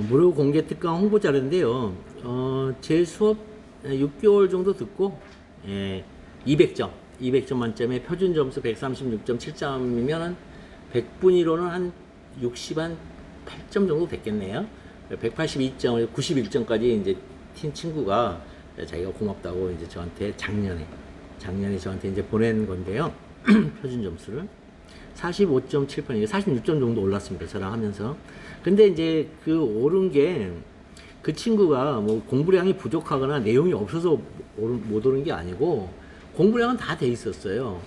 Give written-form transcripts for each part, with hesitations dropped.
무료 공개 특강 홍보 자료인데요. 제 수업 6개월 정도 듣고 200점 만점에 표준 점수 136.7점이면 100분위로는 한 60한 8점 정도 됐겠네요. 182점, 91점까지 이제 튄 친구가 자기가 고맙다고 이제 저한테 작년에 저한테 이제 보낸 건데요. 표준 점수를 45.78, 46점 정도 올랐습니다. 저랑 하면서. 근데 이제 그 오른 게 그 친구가 뭐 공부량이 부족하거나 내용이 없어서 못 오른 게 아니고 공부량은 다 돼 있었어요.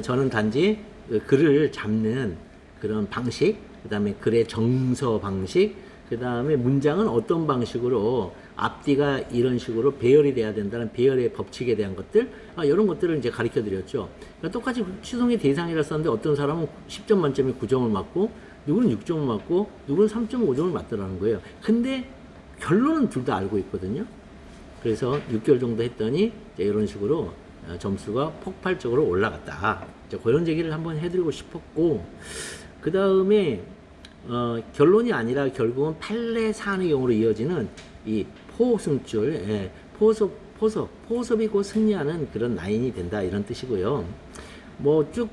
저는 단지 글을 잡는 그런 방식, 그 다음에 글의 정서 방식, 그 다음에 문장은 어떤 방식으로 앞뒤가 이런 식으로 배열이 돼야 된다는 배열의 법칙에 대한 것들, 이런 것들을 이제 가르쳐 드렸죠. 그러니까 똑같이 취송의 대상이라 썼는데 어떤 사람은 10점 만점에 9점을 맞고, 누구는 6점을 맞고, 누구는 3.5점을 맞더라는 거예요. 근데 결론은 둘 다 알고 있거든요. 그래서 6개월 정도 했더니 이런 식으로 점수가 폭발적으로 올라갔다. 그런 얘기를 한번 해드리고 싶었고, 그 다음에 결론이 아니라 결국은 판례 사안의 이어지는 이 포승줄, 포섭이 곧 승리하는 그런 라인이 된다, 이런 뜻이고요. 뭐 쭉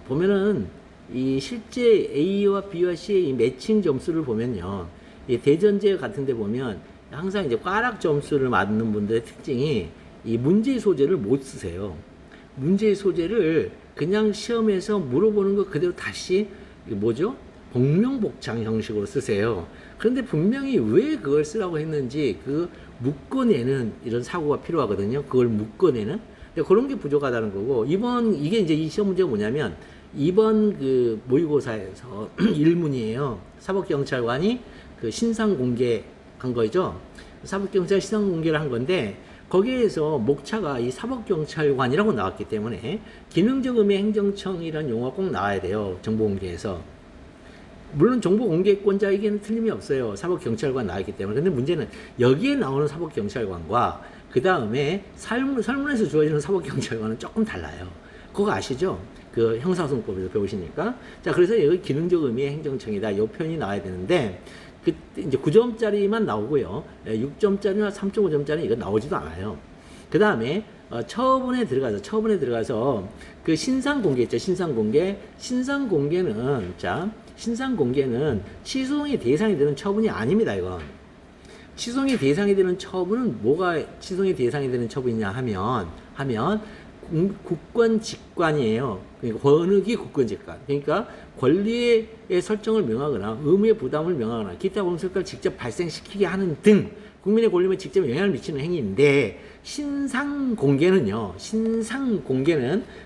보면은 이 실제 A와 B와 C의 이 매칭 점수를 보면요, 이 대전제 같은 데 보면 항상 이제 꽈락 점수를 맞는 분들의 특징이 이 문제 소재를 못 쓰세요. 문제 소재를 그냥 시험에서 물어보는 거 그대로 다시 뭐죠? 복명복창 형식으로 쓰세요. 그런데 분명히 왜 그걸 쓰라고 했는지 그 묶어내는 이런 사고가 필요하거든요. 그걸 묶어내는. 근데 그런 게 부족하다는 거고, 이게 이제 이 시험 문제가 뭐냐면, 이번 그 모의고사에서 1문이에요. 사법경찰관이 그 신상 공개한 거죠. 사법경찰 신상 공개를 한 건데, 거기에서 목차가 이 사법경찰관이라고 나왔기 때문에 기능적 의미 행정청이라는 용어가 꼭 나와야 돼요. 정보공개에서. 물론 정보공개권자에게는 틀림이 없어요. 사법경찰관 나왔기 때문에. 근데 문제는 여기에 나오는 사법경찰관과 그 다음에 설문에서 주어지는 사법경찰관은 조금 달라요. 그거 아시죠? 그 형사소송법에서 배우시니까. 자, 그래서 여기 기능적 의미의 행정청이다, 이 표현이 나와야 되는데, 이제 9점짜리만 나오고요. 6점짜리나 3.5점짜리 이거 나오지도 않아요. 그 다음에 처분에 들어가서 그 신상 공개 있죠. 신상 공개는 취소의 대상이 되는 처분이 아닙니다. 이건 취소의 대상이 되는 처분은 뭐가 취소의 대상이 되는 처분이냐 하면 국권직관이에요. 그러니까 권익이 국권직관. 그러니까 권리의 설정을 명하거나 의무의 부담을 명하거나 기타 범죄를 직접 발생시키게 하는 등 국민의 권리에 직접 영향을 미치는 행위인데, 신상 공개는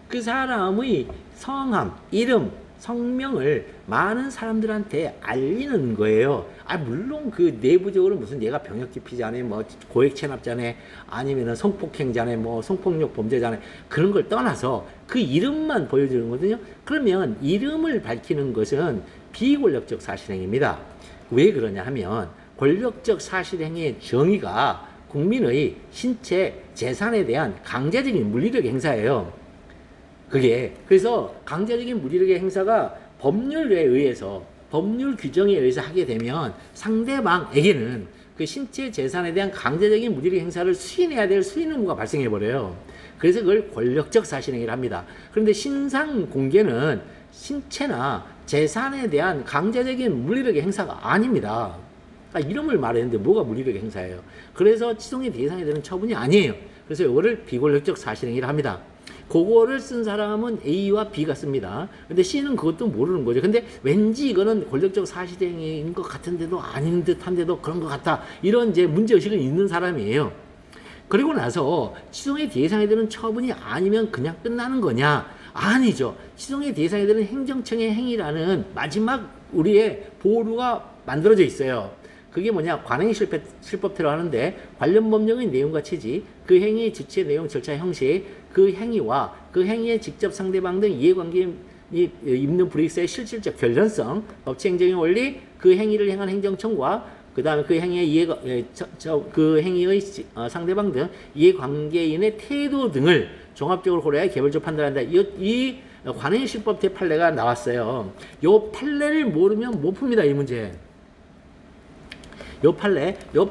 그 사람의 성함, 이름, 성명을 많은 사람들한테 알리는 거예요. 물론 그 내부적으로 무슨 얘가 병역 기피자네, 뭐 고액 체납자네, 아니면은 성폭행자네, 뭐 성폭력 범죄자네, 그런 걸 떠나서 그 이름만 보여주는 거거든요. 그러면 이름을 밝히는 것은 비권력적 사실행위입니다. 왜 그러냐 하면, 권력적 사실행위의 정의가 국민의 신체, 재산에 대한 강제적인 물리력 행사예요. 그래서 강제적인 물리력의 행사가 법률에 의해서, 법률 규정에 의해서 하게 되면 상대방에게는 그 신체, 재산에 대한 강제적인 물리력 행사를 수인해야 될 수인 의무가 발생해버려요. 그래서 그걸 권력적 사실행위를 합니다. 그런데 신상 공개는 신체나 재산에 대한 강제적인 물리력의 행사가 아닙니다. 이름을 말했는데 뭐가 물리력의 행사예요. 그래서 취소의 대상이 되는 처분이 아니에요. 그래서 이거를 비권력적 사실행위를 합니다. 그거를 쓴 사람은 A와 B가 씁니다. 근데 C는 그것도 모르는 거죠. 근데 왠지 이거는 권력적 사실행위인 것 같은데도 아닌 듯한데도 그런 것 같다, 이런 이제 문제의식을 있는 사람이에요. 그리고 나서 취소의 대상이 되는 처분이 아니면 그냥 끝나는 거냐? 아니죠. 취소의 대상이 되는 행정청의 행위라는 마지막 우리의 보루가 만들어져 있어요. 그게 뭐냐? 관행 실법대로 하는데, 관련 법령의 내용과 취지, 그 행위의 주체, 내용, 절차, 형식, 그 행위와 그 행위의 직접 상대방 등 이해관계에 있는 불이익사의 실질적 결연성, 법치 행정의 원리, 그 행위를 행한 행정청과 그 다음에 그 행위의 그 행위의 상대방 등 이해관계인의 태도 등을 종합적으로 고려해 개별적으로 판단한다. 이 관행실법대 판례가 나왔어요. 이 판례를 모르면 못 풉니다, 이 문제. 요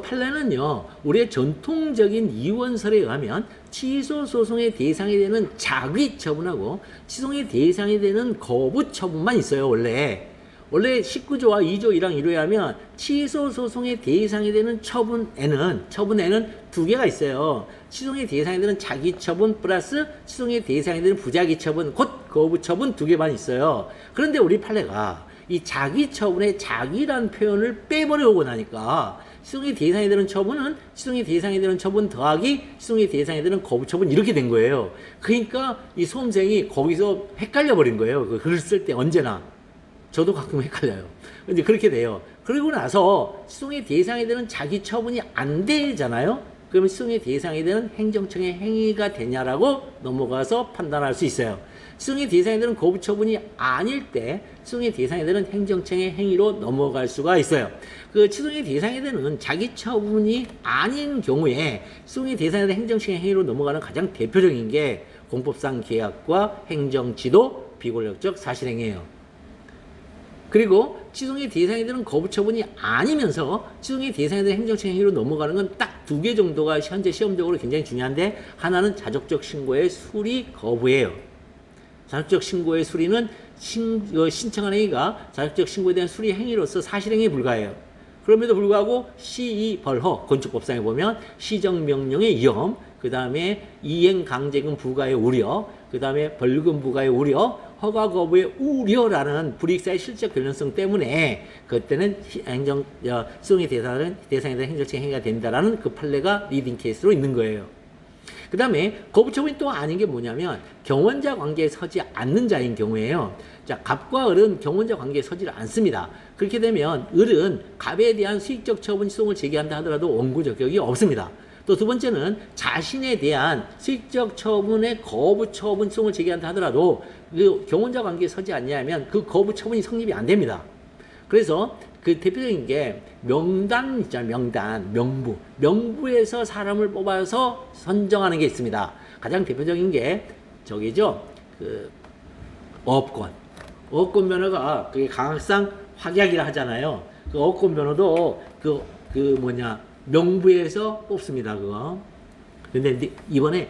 판례는요, 우리의 전통적인 이원설에 의하면 취소 소송의 대상이 되는 자기 처분하고 취소의 대상이 되는 거부 처분만 있어요, 원래. 원래 19조와 2조 1항 1호에 하면 취소 소송의 대상이 되는 처분에는 두 개가 있어요. 취소의 대상이 되는 자기 처분 플러스 취소의 대상이 되는 부자기 처분, 곧 거부 처분 두 개만 있어요. 그런데 우리 판례가 이 자기 처분에 자기란 표현을 빼버려오고 나니까 취소의 대상이 되는 처분은 취소의 대상이 되는 처분 더하기 취소의 대상이 되는 거부 처분 이렇게 된 거예요. 그러니까 이 수험생이 거기서 헷갈려 버린 거예요. 그 글을 쓸 때 언제나. 저도 가끔 헷갈려요. 근데 그렇게 돼요. 그리고 나서 취소의 대상이 되는 자기 처분이 안 되잖아요. 그러면 취소의 대상이 되는 행정청의 행위가 되냐라고 넘어가서 판단할 수 있어요. 취소의 대상이 되는 거부 처분이 아닐 때 취소의 대상이 되는 행정청의 행위로 넘어갈 수가 있어요. 그 취소의 대상이 되는 자기 처분이 아닌 경우에 취소의 대상이 되는 행정청의 행위로 넘어가는 가장 대표적인 게 공법상 계약과 행정지도 비권력적 사실행위예요. 그리고 취소의 대상이 되는 거부 처분이 아니면서 취소의 대상이 되는 행정청 행위로 넘어가는 건 딱 두 개 정도가 현재 시험적으로 굉장히 중요한데, 하나는 자족적 신고의 수리 거부예요. 자족적 신고의 수리는 신청한 행위가 자족적 신고에 대한 수리 행위로서 사실행위에 불과해요. 그럼에도 불구하고 시의 벌허, 건축법상에 보면 시정명령의 위험, 그 다음에 이행강제금 부과의 우려, 그 다음에 벌금 부과의 우려, 허가 거부의 우려라는 불이익사의 실적 관련성 때문에 그때는 수용의 대상에 대한 행정청 행위가 된다라는 그 판례가 리딩 케이스로 있는 거예요. 그 다음에 거부 처분이 또 아닌 게 뭐냐면 경원자 관계에 서지 않는 자인 경우에요. 자, 갑과 을은 경원자 관계에 서지를 않습니다. 그렇게 되면 을은 갑에 대한 수익적 처분 시송을 제기한다 하더라도 원고 적격이 없습니다. 또 두 번째는 자신에 대한 수익적 처분의 거부 처분 소송을 제기한다 하더라도 그 경원자 관계에 서지 않냐면 그 거부 처분이 성립이 안 됩니다. 그래서 그 대표적인 게 명단 있잖아요. 명단, 명부에서 사람을 뽑아서 선정하는 게 있습니다. 가장 대표적인 게 저기죠. 그 어업권 면허가 그게 강학상 확약이라 하잖아요. 그 어업권 면허도 명부에서 뽑습니다, 그거. 근데 이번에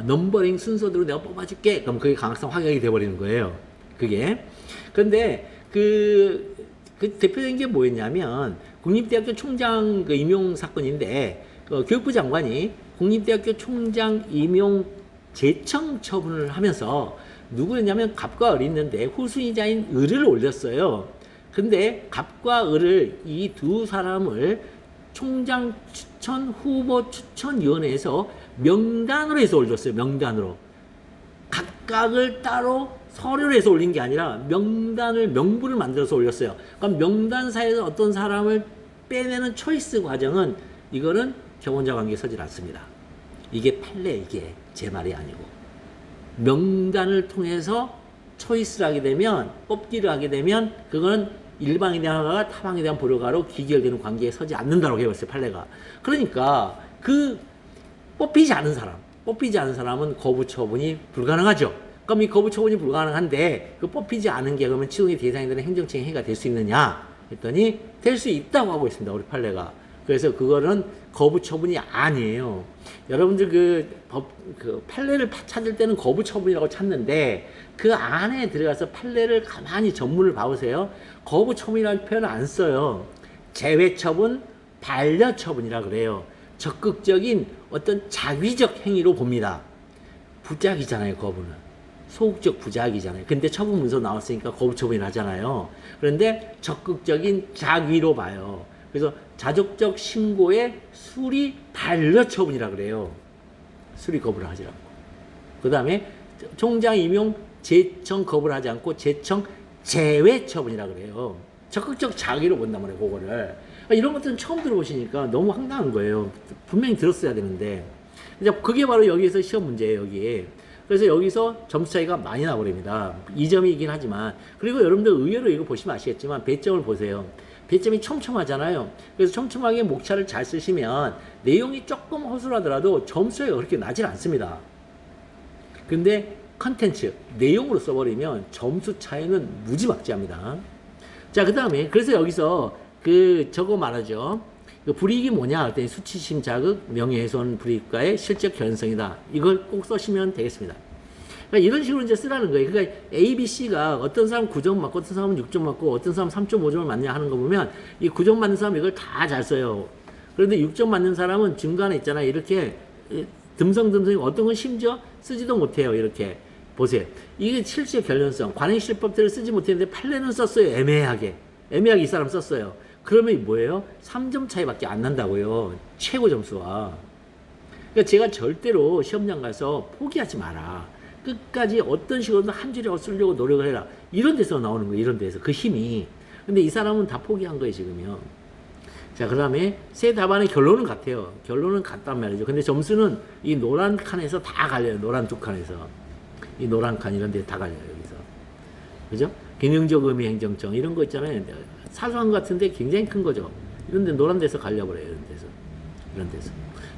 넘버링 순서대로 내가 뽑아줄게. 그럼 그게 강학상 확약이 돼버리는 거예요. 그게. 그런데 그 대표적인 게 뭐였냐면 국립대학교 총장 그 임용 사건인데 교육부 장관이 국립대학교 총장 임용 재청 처분을 하면서 누구였냐면 갑과 을이 있는데 후순위자인 을을 올렸어요. 근데 갑과 을을 이 두 사람을 총장 추천 후보 추천위원회에서 명단으로 해서 올렸어요. 명단으로. 각각을 따로 서류로 해서 올린 게 아니라 명부를 만들어서 올렸어요. 그럼 명단사에서 어떤 사람을 빼내는 초이스 과정은 이거는 경원자 관계에 서질 않습니다. 이게 판례, 이게 제 말이 아니고. 명단을 통해서 초이스를 하게 되면, 뽑기를 하게 되면 그거는 일방에 대한 허가가 타방에 대한 불허가로 기결되는 관계에 서지 않는다고 해봤어요, 판례가. 그러니까 뽑히지 않은 사람은 거부 처분이 불가능하죠. 그럼 이 거부 처분이 불가능한데 그 뽑히지 않은 게 그러면 치동의 대상이 되는 행정청의 행위가 될 수 있느냐 했더니 될 수 있다고 하고 있습니다, 우리 판례가. 그래서 그거는 거부 처분이 아니에요. 여러분들 그 판례를 찾을 때는 거부 처분이라고 찾는데 그 안에 들어가서 판례를 가만히 전문을 봐보세요. 거부 처분이라는 표현을 안 써요. 제외 처분, 반려 처분이라 그래요. 적극적인 어떤 자위적 행위로 봅니다. 부작이잖아요, 거부는. 소극적 부작이잖아요. 근데 처분 문서 나왔으니까 거부 처분을 하잖아요. 그런데 적극적인 자위로 봐요. 그래서 자족적 신고의 수리 반려 처분이라 그래요. 수리 거부를 하지 않고. 그 다음에 총장 임용 재청 거부를 하지 않고 재청 제외 처분이라 그래요. 적극적 자위로 본단 말이에요, 그거를. 이런 것들은 처음 들어보시니까 너무 황당한 거예요. 분명히 들었어야 되는데. 그게 바로 여기에서 시험 문제예요, 여기. 그래서 여기서 점수 차이가 많이 나버립니다. 2점이긴 하지만. 그리고 여러분들 의외로 이거 보시면 아시겠지만 배점을 보세요. 배점이 촘촘하잖아요. 그래서 촘촘하게 목차를 잘 쓰시면 내용이 조금 허술하더라도 점수가 그렇게 나질 않습니다. 근데 컨텐츠, 내용으로 써버리면 점수 차이는 무지막지합니다. 자, 그 다음에 그래서 여기서 저거 말하죠. 그 불이익이 뭐냐 할 때 수치심 자극, 명예훼손 불이익과의 실적 결연성이다. 이걸 꼭 쓰시면 되겠습니다. 그러니까 이런 식으로 이제 쓰라는 거예요. 그러니까 A, B, C가 어떤 사람 9점 맞고 어떤 사람은 6점 맞고 어떤 사람 3.5점을 맞냐 하는 거 보면 이 9점 맞는 사람 이걸 다 잘 써요. 그런데 6점 맞는 사람은 중간에 있잖아요. 이렇게 듬성듬성 어떤 건 심지어 쓰지도 못해요. 이렇게 보세요. 이게 실제 결연성, 관행실법들을 쓰지 못했는데 판례는 썼어요. 애매하게 이 사람 썼어요. 그러면 뭐예요? 3점 차이밖에 안 난다고요. 최고 점수와. 그러니까 제가 절대로 시험장 가서 포기하지 마라. 끝까지 어떤 식으로든 한 줄에 쓰려고 노력을 해라. 이런 데서 나오는 거예요. 이런 데서. 그 힘이. 근데 이 사람은 다 포기한 거예요, 지금요. 자, 그 다음에 세 답안의 결론은 같아요. 결론은 같단 말이죠. 근데 점수는 이 노란 칸에서 다 갈려요. 노란 두 칸에서. 이 노란 칸 이런 데 다 갈려요, 여기서. 그죠? 기능적 의미 행정청 이런 거 있잖아요. 사소한 것 같은데 굉장히 큰 거죠. 이런 데 노란 데서 갈려버려요. 이런 데서. 이런 데서.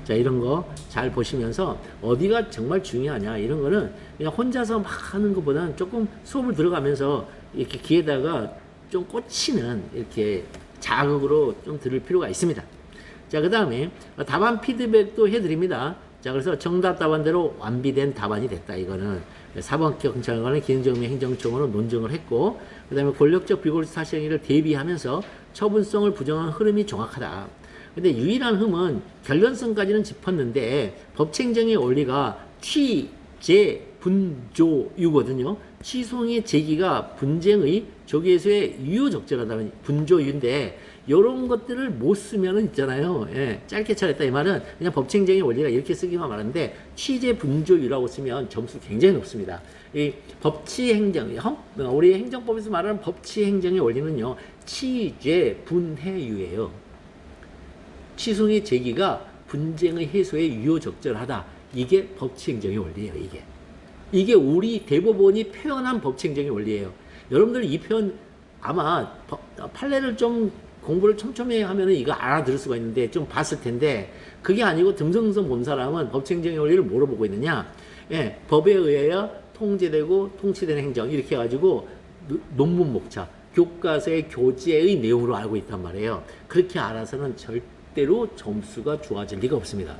자, 이런 거 잘 보시면서 어디가 정말 중요하냐 이런 거는 그냥 혼자서 막 하는 것보다는 조금 수업을 들어가면서 이렇게 귀에다가 좀 꽂히는 이렇게 자극으로 좀 들을 필요가 있습니다. 자, 그 다음에 답안 피드백도 해드립니다. 자, 그래서 정답 답안대로 완비된 답안이 됐다. 이거는 사법경찰관의 기능적 행정청으로 논증을 했고, 그 다음에 권력적 비골수 사실행위를 대비하면서 처분성을 부정한 흐름이 정확하다. 근데 유일한 흠은 결론성까지는 짚었는데 법체행정의 원리가 취재 분조유거든요. 취소의 제기가 분쟁의 조기에서의 유효적절하다는 분조유인데 이런 것들을 못 쓰면은 있잖아요. 예, 짧게 차렸다 이 말은 그냥 법체행정의 원리가 이렇게 쓰기만 말하는데 취재 분조유라고 쓰면 점수 굉장히 높습니다. 이 법치행정, 우리 행정법에서 말하는 법치행정의 원리는요. 취재 분해유예요. 취소의 제기가 분쟁의 해소에 유효적절하다. 이게 법치행정의 원리예요. 이게 우리 대법원이 표현한 법치행정의 원리예요. 여러분들 이 표현 아마 판례를 좀 공부를 촘촘히 하면은 이거 알아들을 수가 있는데 좀 봤을 텐데 그게 아니고 듬성듬성 본 사람은 법치행정의 원리를 뭐로 보고 있느냐? 예, 법에 의하여 통제되고 통치되는 행정 이렇게 해가지고 논문 목차, 교과서의 교재의 내용으로 알고 있단 말이에요. 그렇게 알아서는 절대로 점수가 좋아질 리가 없습니다.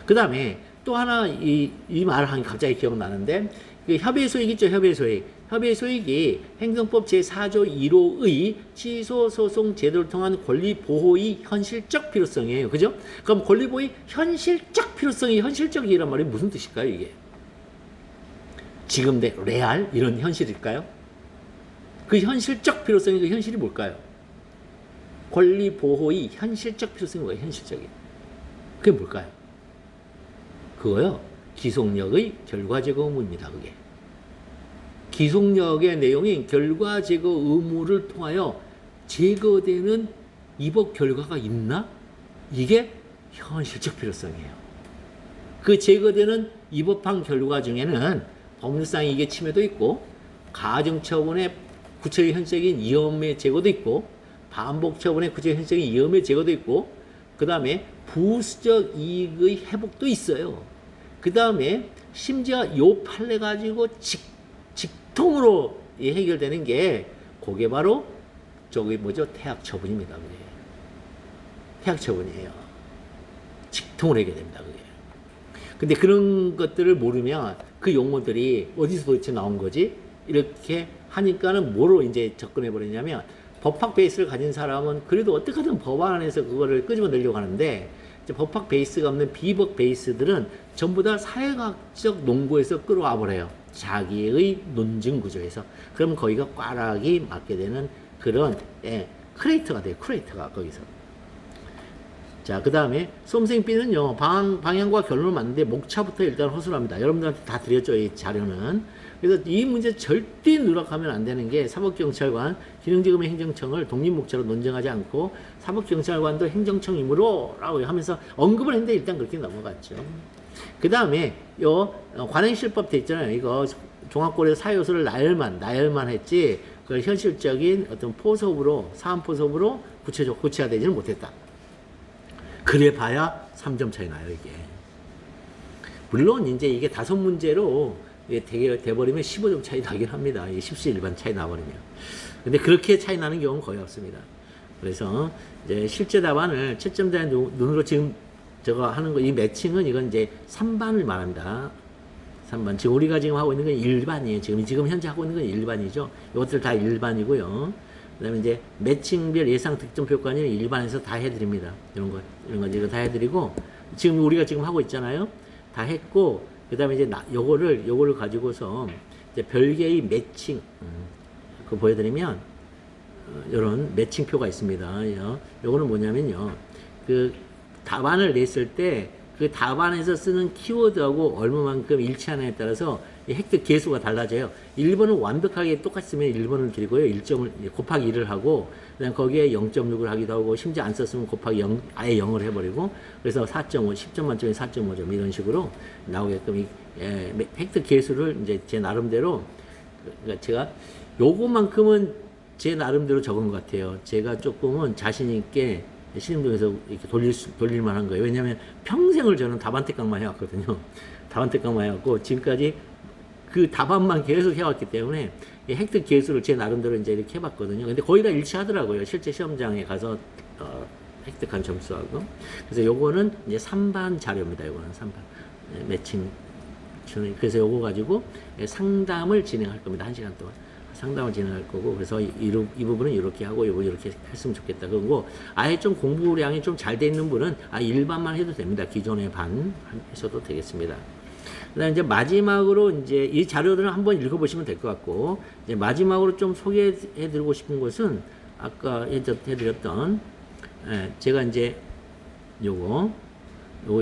그 다음에 또 하나 이 말을 하니 갑자기 기억나는데 그 협의의 소익 있죠. 협의의 소익이 행정법 제4조 1호의 취소소송 제도를 통한 권리 보호의 현실적 필요성이에요. 그죠? 그럼 권리 보호의 현실적 필요성이 현실적이란 말이 무슨 뜻일까요? 이게 지금 내 레알 이런 현실일까요? 그 현실적 필요성이 그 현실이 뭘까요? 권리 보호의 현실적 필요성이 뭐예요? 현실적인. 그게 뭘까요? 그거요. 기속력의 결과 제거 의무입니다. 그게. 기속력의 내용이 결과 제거 의무를 통하여 제거되는 입법 결과가 있나? 이게 현실적 필요성이에요. 그 제거되는 입법한 결과 중에는 법률상 이게 침해도 있고 가중처분의 구체적 현실적인 위험의 제거도 있고 반복 처분의 구체적 현실적인 위험의 제거도 있고 그 다음에 부수적 이익의 회복도 있어요. 그 다음에 심지어 요 판례 가지고 직통으로 해결되는 게 그게 바로 저기 뭐죠? 태학 처분입니다. 그게. 태학 처분이에요. 직통으로 해결됩니다. 그게. 근데 그런 것들을 모르면 그 용어들이 어디서 도대체 나온 거지? 이렇게 하니까는 뭐로 이제 접근해 버리냐면 법학 베이스를 가진 사람은 그래도 어떻게든 법안 안에서 그거를 끄집어내려고 하는데 이제 법학 베이스가 없는 비법 베이스들은 전부 다 사회학적 논구에서 끌어와 버려요. 자기의 논증 구조에서. 그럼 거기가 꽈락이 맞게 되는 그런 크레이터가 돼요. 크레이터가 거기서. 자, 그 다음에 수험생 B는요. 방향과 결론을 맞는데 목차부터 일단 허술합니다. 여러분들한테 다 드렸죠. 이 자료는. 그래서 이 문제 절대 누락하면 안 되는 게 사법경찰관, 기능지검의 행정청을 독립목차로 논증하지 않고 사법경찰관도 행정청이므로 라고 하면서 언급을 했는데 일단 그렇게 넘어갔죠. 그 다음에 요 관행실법 돼 있잖아요. 이거 종합고려 사요소를 나열만 했지 그걸 현실적인 어떤 포섭으로 사안포섭으로 구체화되지는 못했다. 그래 봐야 3점 차이 나요. 이게. 물론 이제 이게 5문제로 돼버리면 15점 차이 나긴 합니다. 10시 일반 차이 나버리면. 근데 그렇게 차이 나는 경우는 거의 없습니다. 그래서 이제 실제 답안을 채점자의 눈으로 지금 저거 하는 거, 이 매칭은 이건 이제 3반을 말합니다. 3반. 지금 우리가 지금 하고 있는 건 일반이에요. 지금 현재 하고 있는 건 일반이죠. 이것들 다 일반이고요. 그 다음에 이제 매칭별 예상 득점 효과는 일반에서 다 해드립니다. 이런 거 이거 다 해드리고, 지금 우리가 지금 하고 있잖아요. 다 했고, 그 다음에 이제 요거를 가지고서 이제 별개의 매칭, 그거 보여드리면, 요런 매칭표가 있습니다. 요거는 뭐냐면요. 그 답안을 냈을 때 그 답안에서 쓰는 키워드하고 얼마만큼 일치하느냐에 따라서 획득 개수가 달라져요. 1번은 완벽하게 똑같이 쓰면 1번을 드리고요. 1점을 곱하기 1을 하고, 그다음 거기에 0.6을 하기도 하고, 심지어 안 썼으면 곱하기 0, 아예 0을 해버리고, 그래서 4.5, 10점 만점에 4.5점 이런 식으로 나오게끔 획득 개수를 이제 제 나름대로, 그러니까 제가 요거만큼은 제 나름대로 적은 것 같아요. 제가 조금은 자신 있게 시험장에서 이렇게 돌릴 만한 거예요. 왜냐면 평생을 저는 답안 특강만 해왔거든요. 답안 특강만 해왔고, 지금까지 그 답안만 계속 해왔기 때문에 획득 개수를 제 나름대로 이제 이렇게 해봤거든요. 근데 거의 다 일치하더라고요. 실제 시험장에 가서, 획득한 점수하고. 그래서 요거는 이제 3반 자료입니다. 요거는 3반. 매칭. 그래서 요거 가지고 상담을 진행할 겁니다. 1시간 동안. 상담을 진행할 거고, 그래서 이 부분은 이렇게 하고 요거 이렇게 했으면 좋겠다. 그리고 아예 좀 공부량이 좀 잘 돼 있는 분은 일반만 해도 됩니다. 기존의 반 하셔도 되겠습니다. 그다음에 이제 마지막으로 이제 이 자료들은 한번 읽어보시면 될 것 같고, 이제 마지막으로 좀 소개해드리고 싶은 것은 아까 해드렸던, 제가 이제 요거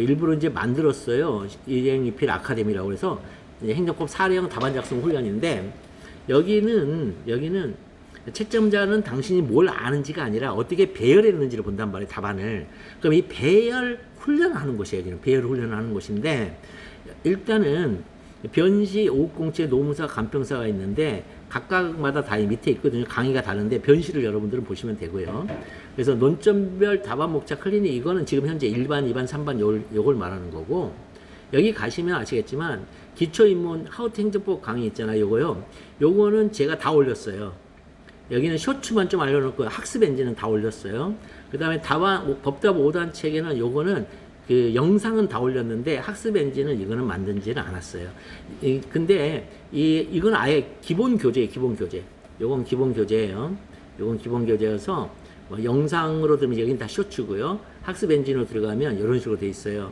일부러 이제 만들었어요. 일행이필 아카데미라고 해서 행정법 사례형 답안 작성 훈련인데, 여기는 채점자는 당신이 뭘 아는지가 아니라 어떻게 배열했는지를 본단 말이에요, 답안을. 그럼 이 배열 훈련을 하는 곳이에요, 여기는. 배열 훈련을 하는 곳인데, 일단은 변시, 오국공채, 노무사, 간평사가 있는데, 각각마다 다 밑에 있거든요. 강의가 다른데, 변시를 여러분들은 보시면 되고요. 그래서 논점별 답안 목차 클리닉, 이거는 지금 현재 1반, 2반, 3반 요걸 말하는 거고, 여기 가시면 아시겠지만 기초인문 하우트 행정법 강의 있잖아요. 요거는 제가 다 올렸어요. 여기는 쇼츠만 좀 알려놓고 학습 엔진은 다 올렸어요. 그 다음에 법답 5단 책에는 요거는 그 영상은 다 올렸는데 학습 엔진은 이거는 만들지는 않았어요. 근데 이건 아예 기본 교재예요. 기본 교재. 요건 기본 교재예요. 요건 기본 교재여서 뭐 영상으로 들으면 여기는 다 쇼츠고요. 학습 엔진으로 들어가면 이런 식으로 돼 있어요.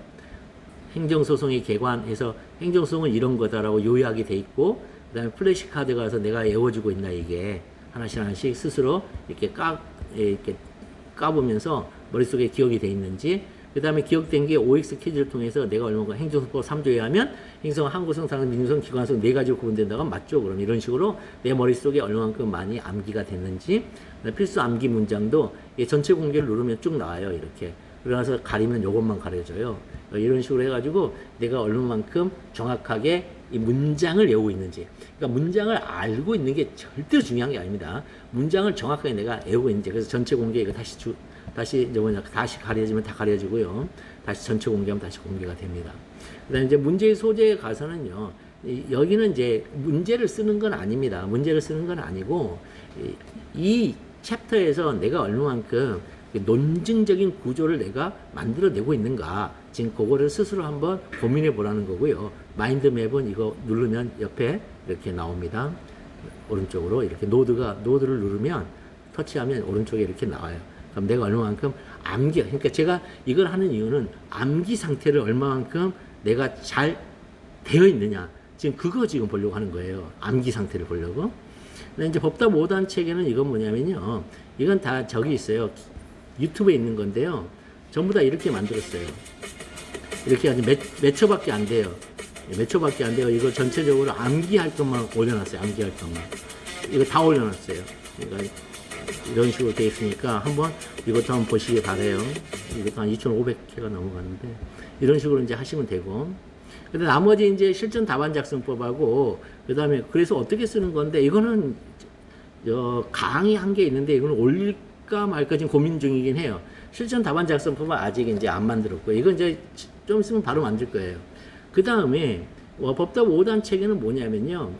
행정소송의 개관해서 행정소송은 이런 거다라고 요약이 돼 있고, 그 다음에 플래시카드 가서 내가 외워주고 있나, 이게 하나씩 스스로 이렇게 까보면서 머릿속에 기억이 돼 있는지, 그 다음에 기억된 게 OX 퀴즈를 통해서 내가 얼마나 행정소법 3조에 하면 행정, 항구성, 상은, 민주성, 기관성 4가지로 구분된다고 하면 맞죠? 그럼 이런 식으로 내 머릿속에 얼마만큼 많이 암기가 됐는지, 필수 암기 문장도 전체 공개를 누르면 쭉 나와요. 이렇게. 그래서 가리면 요것만 가려져요. 이런 식으로 해가지고 내가 얼마만큼 정확하게 이 문장을 외우고 있는지. 그러니까 문장을 알고 있는 게 절대로 중요한 게 아닙니다. 문장을 정확하게 내가 외우고 있는지. 그래서 전체 공개 이거 다시 가려지면 다 가려지고요. 다시 전체 공개하면 다시 공개가 됩니다. 그다음에 이제 문제의 소재에 가서는요. 여기는 이제 문제를 쓰는 건 아닙니다. 문제를 쓰는 건 아니고 이 챕터에서 내가 얼마만큼 논증적인 구조를 내가 만들어내고 있는가, 지금 그거를 스스로 한번 고민해 보라는 거고요. 마인드맵은 이거 누르면 옆에 이렇게 나옵니다. 오른쪽으로 이렇게 노드를 누르면 터치하면 오른쪽에 이렇게 나와요. 그럼 내가 얼마만큼 그러니까 제가 이걸 하는 이유는 암기 상태를 얼마만큼 내가 잘 되어 있느냐, 지금 그거 지금 보려고 하는 거예요. 암기 상태를 보려고. 근데 이제 법답 5단 책에는 이건 뭐냐면요, 이건 다 저기 있어요. 유튜브에 있는 건데요. 전부 다 이렇게 만들었어요. 이렇게 아주 몇 초밖에 안 돼요. 몇 초밖에 안 돼요. 이거 전체적으로 암기할 것만 올려놨어요. 암기할 것만. 이거 다 올려놨어요. 그러니까 이런 식으로 되어 있으니까 한번 이것도 한번 보시기 바래요. 이것도 한 2,500회가 넘어갔는데 이런 식으로 이제 하시면 되고. 근데 나머지 이제 실전 답안 작성법하고 그다음에 그래서 어떻게 쓰는 건데, 이거는 강의 한 게 있는데 이거는 올릴까 말까 지금 고민 중이긴 해요. 실전 답안 작성법은 아직 이제 안 만들었고, 이건 이제 좀 있으면 바로 만들 거예요. 그 다음에 법답 5단 책에는 뭐냐면요,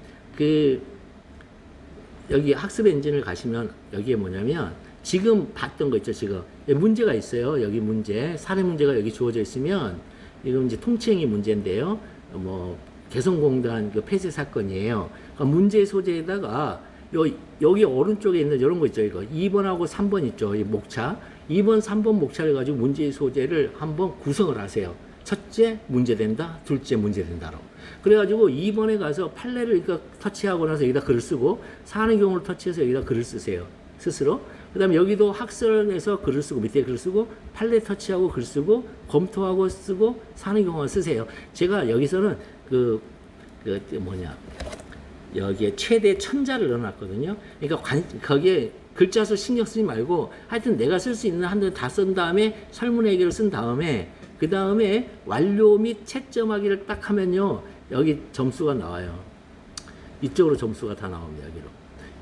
여기 학습 엔진을 가시면 여기에 뭐냐면 지금 봤던 거 있죠, 지금. 문제가 있어요. 여기 문제. 사례 문제가 여기 주어져 있으면, 이건 이제 통칭이 문제인데요. 뭐, 개성공단 그 폐쇄 사건이에요. 그러니까 문제 소재에다가, 여기 오른쪽에 있는 이런 거 있죠, 이거. 2번하고 3번 있죠, 이 목차. 2번, 3번 목차를 가지고 문제 소재를 한번 구성을 하세요. 첫째, 문제된다. 둘째, 문제된다로. 그래가지고 2번에 가서 판례를 터치하고 나서 여기다 글을 쓰고, 사는 경우를 터치해서 여기다 글을 쓰세요. 스스로. 그 다음에 여기도 학설에서 글을 쓰고, 밑에 글을 쓰고, 판례 터치하고 글 쓰고, 검토하고 쓰고, 사는 경우만 쓰세요. 제가 여기서는 여기에 최대 1000자를 넣어놨거든요. 그러니까 거기에 글자 수 신경 쓰지 말고, 하여튼 내가 쓸 수 있는 한도 다 쓴 다음에 설문 해결을 쓴 다음에, 그 다음에 완료 및 채점하기를 딱 하면요, 여기 점수가 나와요. 이쪽으로 점수가 다 나옵니다, 여기로.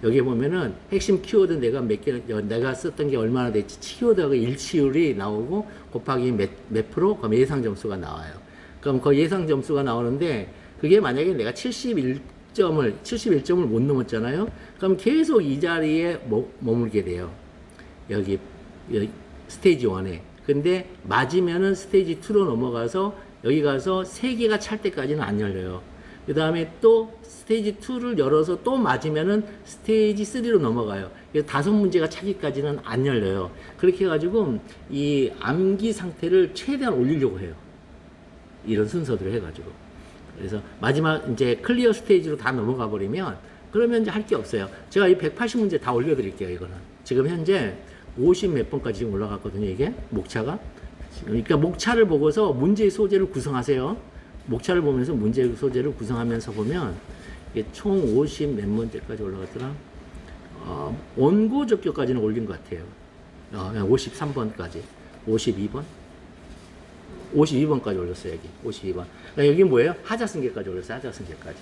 여기 보면은 핵심 키워드 내가 썼던 게 얼마나 됐지, 키워드하고 일치율이 나오고, 곱하기 몇 프로? 그럼 예상 점수가 나와요. 그럼 그 예상 점수가 나오는데, 그게 만약에 내가 71점을 못 넘었잖아요? 그럼 계속 이 자리에 머물게 돼요. 여기 스테이지 1에. 근데 맞으면은 스테이지 2로 넘어가서 여기 가서 3개가 찰 때까지는 안 열려요. 그 다음에 또 스테이지 2를 열어서 또 맞으면은 스테이지 3로 넘어가요. 그래서 5문제가 차기까지는 안 열려요. 그렇게 해가지고 이 암기 상태를 최대한 올리려고 해요. 이런 순서대로 해가지고. 그래서 마지막 이제 클리어 스테이지로 다 넘어가 버리면 그러면 이제 할 게 없어요. 제가 이 180문제 다 올려드릴게요, 이거는. 지금 현재 50 몇 번까지 지금 올라갔거든요, 이게. 목차가. 그러니까 목차를 보고서 문제의 소재를 구성하세요. 목차를 보면서 문제 소재를 구성하면서 보면 이게 총 50 몇 문제까지 올라갔더라. 원고 접교까지는 올린 것 같아요. 53번까지. 52번? 52번까지 올렸어요, 여기. 52번. 여기 뭐예요? 하자승계까지 올렸어요, 하자승계까지.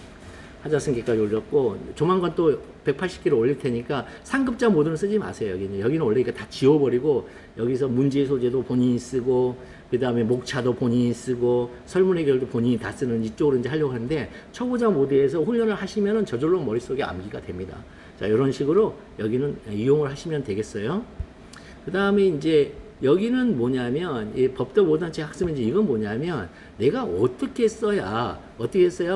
하자승계까지 올렸고, 조만간 또 180개를 올릴 테니까 상급자 모드는 쓰지 마세요, 여기는. 여기는 원래 다 지워버리고, 여기서 문제 소재도 본인이 쓰고, 그 다음에 목차도 본인이 쓰고, 설문 해결도 본인이 다 쓰는 이쪽으로 이제 하려고 하는데, 초보자 모드에서 훈련을 하시면은 저절로 머릿속에 암기가 됩니다. 자, 이런 식으로 여기는 이용을 하시면 되겠어요. 그 다음에 이제, 여기는 뭐냐면, 이 법도 모단체 학습인지 이건 뭐냐면, 내가 어떻게 써야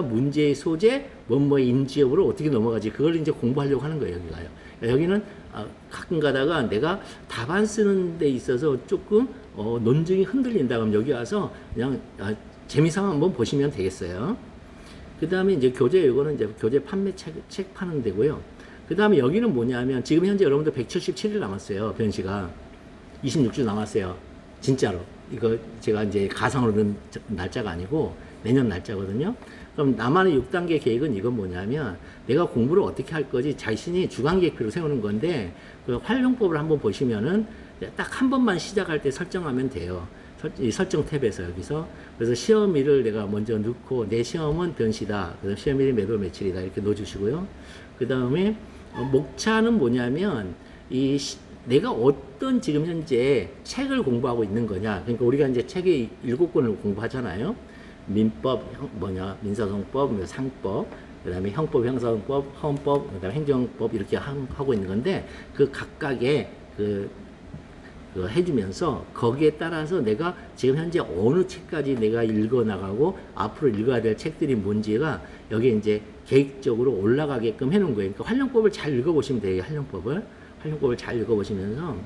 문제의 소재, 뭐뭐의 인지역으로 어떻게 넘어가지, 그걸 이제 공부하려고 하는 거예요, 여기가요. 여기는 가끔 가다가 내가 답안 쓰는 데 있어서 조금 논증이 흔들린다 그러면 여기 와서 그냥 재미삼아 한번 보시면 되겠어요. 그 다음에 이제 교재, 이거는 이제 교재 판매 책 파는 데고요. 그 다음에 여기는 뭐냐면, 지금 현재 여러분들 177일 남았어요, 변시가. 26주 남았어요. 진짜로. 이거 제가 이제 가상으로 넣은 날짜가 아니고 내년 날짜거든요. 그럼 나만의 6단계 계획은 이건 뭐냐면, 내가 공부를 어떻게 할 거지 자신이 주간 계획표를 세우는 건데, 그 활용법을 한번 보시면은 딱 한 번만 시작할 때 설정하면 돼요. 이 설정 탭에서 여기서. 그래서 시험일을 내가 먼저 넣고, 내 시험은 변시다. 그래서 시험일이 매도 며칠이다. 이렇게 넣어주시고요. 그 다음에 목차는 뭐냐면, 내가 어떤 지금 현재 책을 공부하고 있는 거냐. 그러니까 우리가 이제 책의 7권을 공부하잖아요. 민법, 민사소송법, 상법, 그 다음에 형법, 형사소송법, 헌법, 그 다음에 행정법 이렇게 하고 있는 건데, 그 각각의 해주면서 거기에 따라서 내가 지금 현재 어느 책까지 내가 읽어 나가고 앞으로 읽어야 될 책들이 뭔지가 여기에 이제 계획적으로 올라가게끔 해놓은 거예요. 그러니까 활용법을 잘 읽어보시면 돼요, 활용법을 잘 읽어보시면서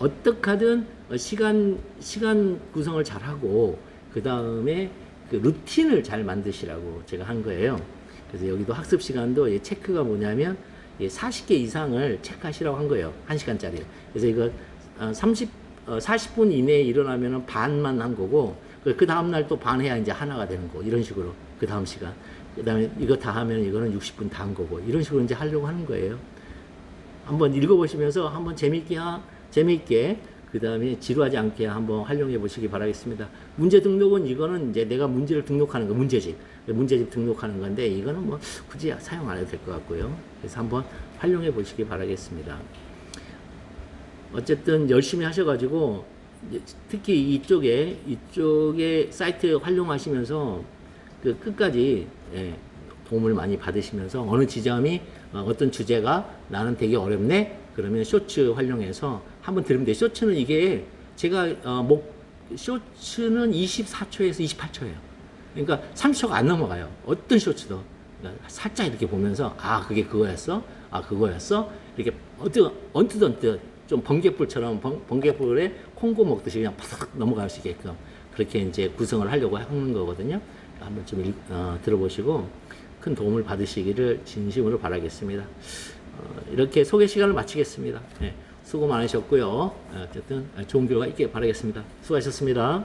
어떻게 하든 시간 구성을 잘 하고, 그 다음에 그 루틴을 잘 만드시라고 제가 한 거예요. 그래서 여기도 학습 시간도 체크가 뭐냐면 40개 이상을 체크하시라고 한 거예요. 1시간짜리. 그래서 이거 40분 이내에 일어나면은 반만 한 거고, 그 다음날 또 반 해야 이제 하나가 되는 거. 이런 식으로. 그 다음 시간. 그 다음에 이거 다 하면 이거는 60분 다 한 거고. 이런 식으로 이제 하려고 하는 거예요. 한번 읽어보시면서 한번 재미있게 그 다음에 지루하지 않게 한번 활용해 보시기 바라겠습니다. 문제 등록은 이거는 이제 내가 문제를 등록하는 거, 문제집 등록하는 건데, 이거는 뭐 굳이 사용 안 해도 될 것 같고요. 그래서 한번 활용해 보시기 바라겠습니다. 어쨌든 열심히 하셔가지고, 특히 이쪽에 사이트 활용하시면서 그 끝까지 도움을 많이 받으시면서 어느 지점이 어떤 주제가 나는 되게 어렵네, 그러면 쇼츠 활용해서 한번 들으면 돼요. 쇼츠는 이게 제가 쇼츠는 24초에서 28초예요. 그러니까 30초가 안 넘어가요. 어떤 쇼츠도. 그러니까 살짝 이렇게 보면서 아 그게 그거였어? 아 그거였어? 이렇게 언뜻 좀 번개불처럼 번개불에 콩고 먹듯이 그냥 파삭 넘어갈 수 있게끔 그렇게 이제 구성을 하려고 하는 거거든요. 한번 좀 들어보시고 큰 도움을 받으시기를 진심으로 바라겠습니다. 이렇게 소개 시간을 마치겠습니다. 네, 수고 많으셨고요. 어쨌든 좋은 결과 있길 바라겠습니다. 수고하셨습니다.